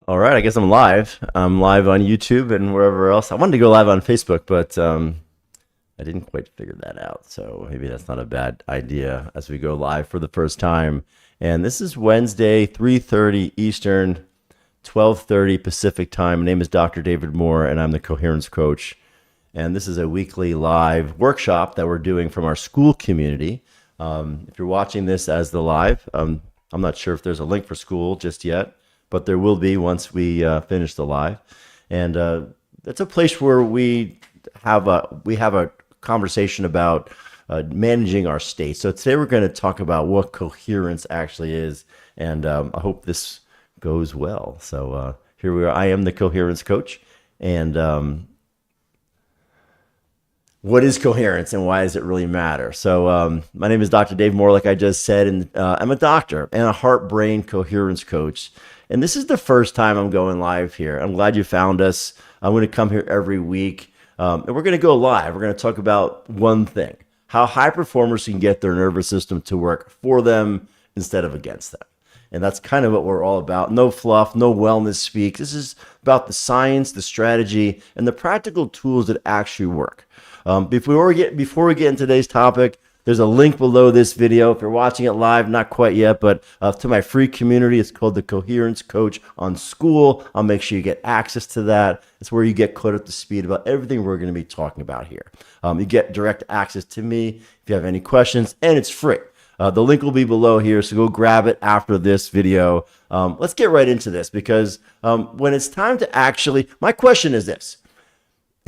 All right, I guess I'm live. I'm live on YouTube and wherever else. I wanted to go live on Facebook, but I didn't quite figure that out. So maybe that's not a bad idea as we go live for the first time. And this is Wednesday, 3:30 Eastern, 12:30 Pacific time. My name is Dr. David Moore, and I'm the Coherence Coach. And this is a weekly live workshop that we're doing from our Skool community. If you're watching this as the live, I'm not sure if there's a link for Skool just yet, but there will be once we finish the live. And it's a place where we have a conversation about managing our state. So today we're going to talk about what coherence actually is, and I hope this goes well. So here we are. I am the Coherence Coach, and what is coherence and why does it really matter? So my name is Dr. Dave Moore, like I just said, and I'm a doctor and a heart-brain coherence coach. And this is the first time I'm going live here. I'm glad you found us. I'm going to come here every week, and we're going to go live. We're going to talk about one thing: how high performers can get their nervous system to work for them instead of against them. And that's kind of what we're all about. No fluff, no wellness speak. This is about the science, the strategy, and the practical tools that actually work. Before we get into today's topic, there's a link below this video. If you're watching it live, not quite yet, but to my free community. It's called the Coherence Coach on Skool. I'll make sure you get access to that. It's where you get caught up to speed about everything we're going to be talking about here. You get direct access to me if you have any questions, and it's free. The link will be below here, so go grab it after this video. Let's get right into this, because when it's time to actually, my question is this,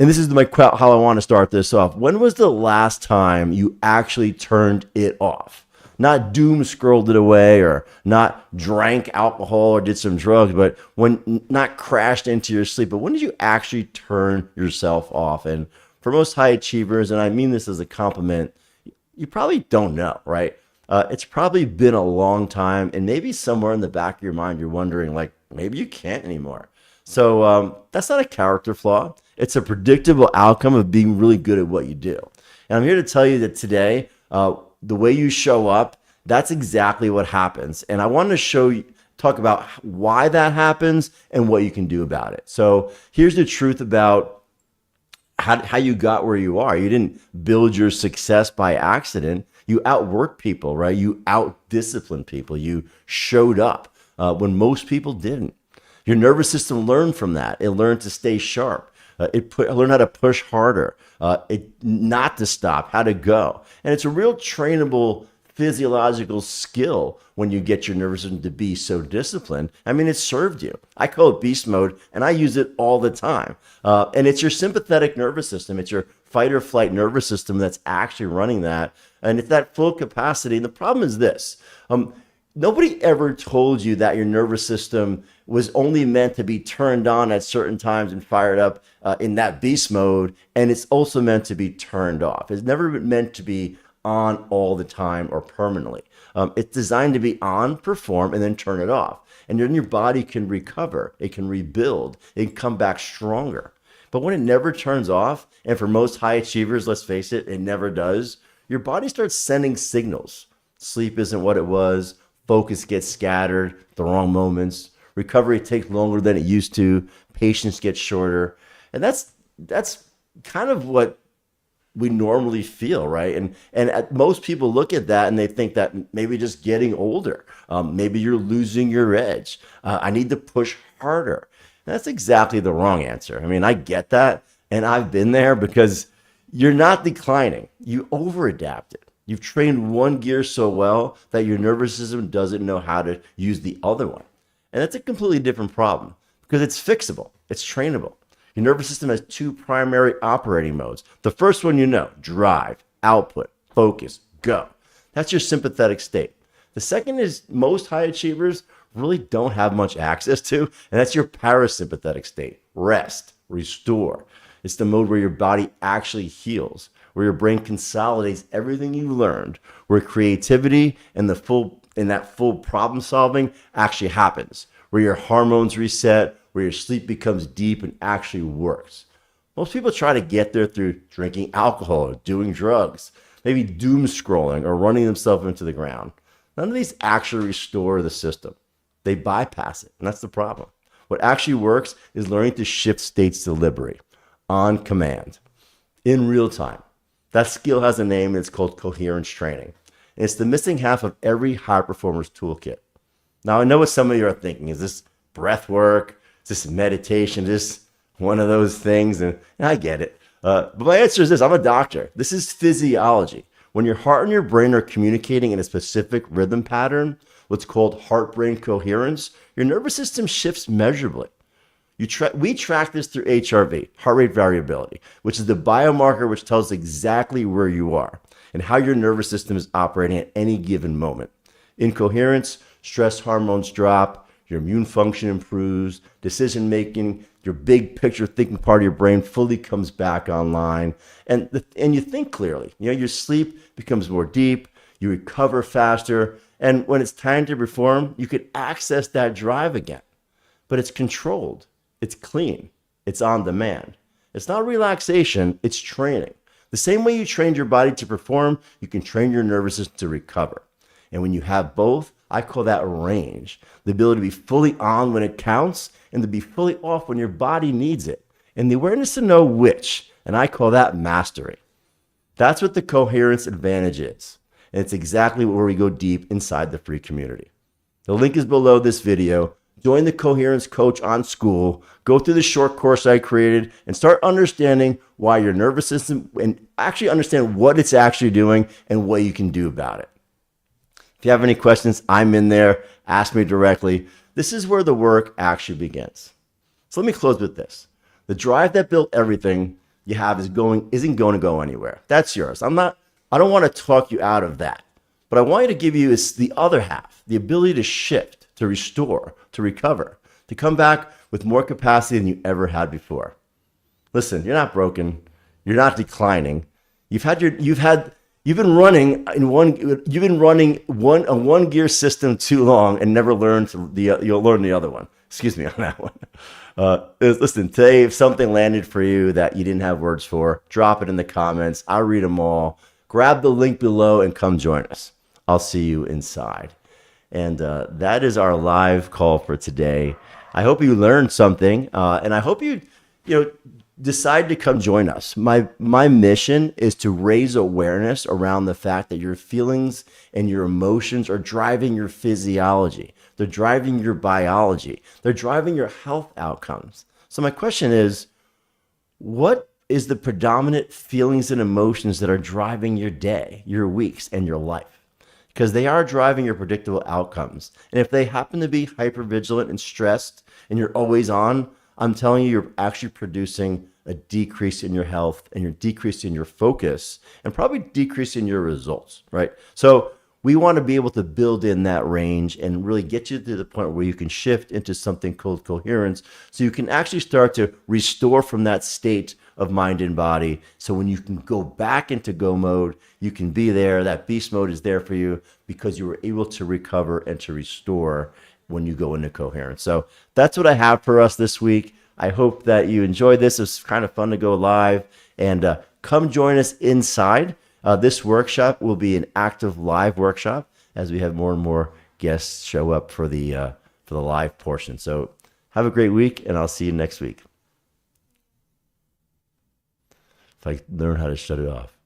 and this is how I want to start this off. When was the last time you actually turned it off? Not doom scrolled it away, or not drank alcohol or did some drugs, but not crashed into your sleep, but when did you actually turn yourself off? And for most high achievers, and I mean this as a compliment, you probably don't know, right? It's probably been a long time, and maybe somewhere in the back of your mind, you're wondering, like, maybe you can't anymore. So that's not a character flaw. It's a predictable outcome of being really good at what you do. And I'm here to tell you that today, the way you show up, that's exactly what happens. And I want to talk about why that happens and what you can do about it. So here's the truth about how you got where you are. You didn't build your success by accident. You outworked people, right? You out-disciplined people. You showed up when most people didn't. Your nervous system learned from that. It learned to stay sharp. It learned how to push harder, not to stop, how to go. And it's a real trainable physiological skill when you get your nervous system to be so disciplined. I mean, it served you. I call it beast mode, and I use it all the time. And it's your sympathetic nervous system. It's your fight or flight nervous system that's actually running that. And it's that full capacity. And the problem is this. Nobody ever told you that your nervous system was only meant to be turned on at certain times and fired up in that beast mode. And it's also meant to be turned off. It's never meant to be on all the time or permanently. It's designed to be on, perform, and then turn it off. And then your body can recover. It can rebuild. It can come back stronger. But when it never turns off, and for most high achievers, let's face it, it never does, your body starts sending signals. Sleep isn't what it was. Focus gets scattered at the wrong moments. Recovery takes longer than it used to. Patience gets shorter. And that's kind of what we normally feel, right? And most people look at that and they think that maybe just getting older, maybe you're losing your edge. I need to push harder. And that's exactly the wrong answer. I mean, I get that, and I've been there, because you're not declining. You over-adapted. You've trained one gear so well that your nervous system doesn't know how to use the other one. And that's a completely different problem, because it's fixable. It's trainable. Your nervous system has two primary operating modes. The first one, drive, output, focus, go. That's your sympathetic state. The second is most high achievers really don't have much access to, and that's your parasympathetic state. Rest, restore. It's the mode where your body actually heals, where your brain consolidates everything you learned, where creativity and that full problem solving actually happens, where your hormones reset, where your sleep becomes deep and actually works. Most people try to get there through drinking alcohol or doing drugs, maybe doom scrolling or running themselves into the ground. None of these actually restore the system. They bypass it, and that's the problem. What actually works is learning to shift states deliberately, on command, in real time. That skill has a name, and it's called coherence training. And it's the missing half of every high performer's toolkit. Now, I know what some of you are thinking. Is this breath work? Is this meditation? Is this one of those things? And I get it. But my answer is this. I'm a doctor. This is physiology. When your heart and your brain are communicating in a specific rhythm pattern, what's called heart-brain coherence, your nervous system shifts measurably. We track this through HRV, heart rate variability, which is the biomarker which tells exactly where you are and how your nervous system is operating at any given moment. In coherence, stress hormones drop, your immune function improves, decision making, your big picture thinking part of your brain fully comes back online, and you think clearly. Your sleep becomes more deep, you recover faster, and when it's time to perform, you can access that drive again. But it's controlled, it's clean, it's on demand. It's not relaxation, it's training. The same way you trained your body to perform, you can train your nervous system to recover. And when you have both, I call that range. The ability to be fully on when it counts and to be fully off when your body needs it. And the awareness to know which, and I call that mastery. That's what the coherence advantage is. And it's exactly where we go deep inside the free community. The link is below this video. Join the Coherence Coach on Skool. Go through the short course I created and start understanding why your nervous system, and actually understand what it's actually doing and what you can do about it. If you have any questions, I'm in there. Ask me directly. This is where the work actually begins. So let me close with this. The drive that built everything you have isn't going to go anywhere. That's yours. I don't want to talk you out of that. But I want you to give you is the other half, the ability to shift, to restore, to recover, to come back with more capacity than you ever had before. Listen, you're not broken. You're not declining. You've been running a one gear system too long and never learned you'll learn the other one. Excuse me on that one. Listen, today, if something landed for you that you didn't have words for, drop it in the comments. I'll read them all. Grab the link below and come join us. I'll see you inside. And that is our live call for today. I hope you learned something, and I hope you decide to come join us. My mission is to raise awareness around the fact that your feelings and your emotions are driving your physiology. They're driving your biology. They're driving your health outcomes. So my question is, what is the predominant feelings and emotions that are driving your day, your weeks, and your life? Because they are driving your predictable outcomes. And if they happen to be hypervigilant and stressed and you're always on, I'm telling you, you're actually producing a decrease in your health, and you're decreasing your focus, and probably decreasing your results, right? So we want to be able to build in that range and really get you to the point where you can shift into something called coherence, so you can actually start to restore from that state of mind and body. So when you can go back into go mode, you can be there. That beast mode is there for you because you were able to recover and to restore when you go into coherence. So that's what I have for us this week. I hope that you enjoyed this. It was kind of fun to go live, and come join us inside. This workshop will be an active live workshop as we have more and more guests show up for the live portion. So have a great week, and I'll see you next week. If I learn how to shut it off.